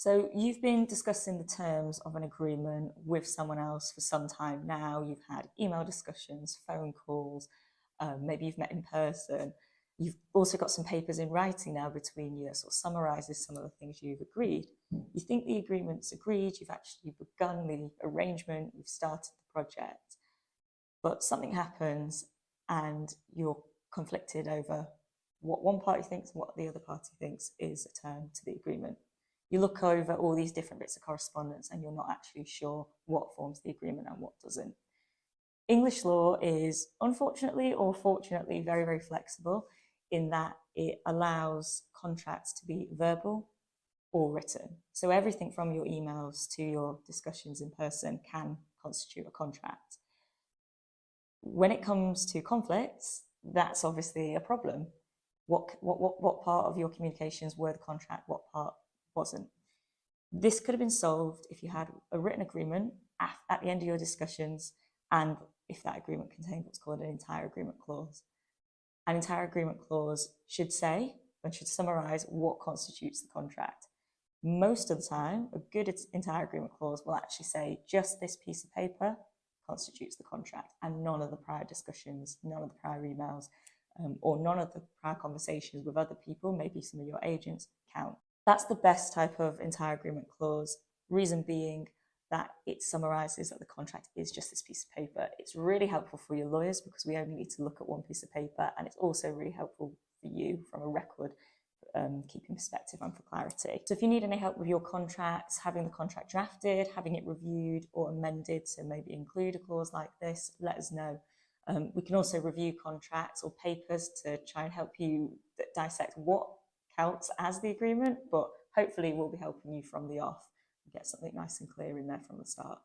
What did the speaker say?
So you've been discussing the terms of an agreement with someone else for some time now. You've had email discussions, phone calls, maybe you've met in person. You've also got some papers in writing now between you that sort of summarises some of the things you've agreed. You think the agreement's agreed, you've actually begun the arrangement, you've started the project, but something happens and you're conflicted over what one party thinks and what the other party thinks is a term to the agreement. You look over all these different bits of correspondence and you're not actually sure what forms the agreement and what doesn't. English law is, unfortunately or fortunately, very, very flexible in that it allows contracts to be verbal or written. So everything from your emails to your discussions in person can constitute a contract. When it comes to conflicts, that's obviously a problem. What part of your communications were the contract, what part wasn't? This could have been solved if you had a written agreement at the end of your discussions, and if that agreement contained what's called an entire agreement clause. An entire agreement clause should say and should summarize what constitutes the contract. Most of the time, a good entire agreement clause will actually say just this piece of paper constitutes the contract, and none of the prior discussions, none of the prior emails, or none of the prior conversations with other people, maybe some of your agents, count. That's the best type of entire agreement clause, reason being that it summarises that the contract is just this piece of paper. It's really helpful for your lawyers because we only need to look at one piece of paper, and it's also really helpful for you from a record keeping perspective and for clarity. So if you need any help with your contracts, having the contract drafted, having it reviewed or amended to maybe include a clause like this, let us know. We can also review contracts or papers to try and help you dissect what counts as the agreement, but hopefully we'll be helping you from the off and get something nice and clear in there from the start.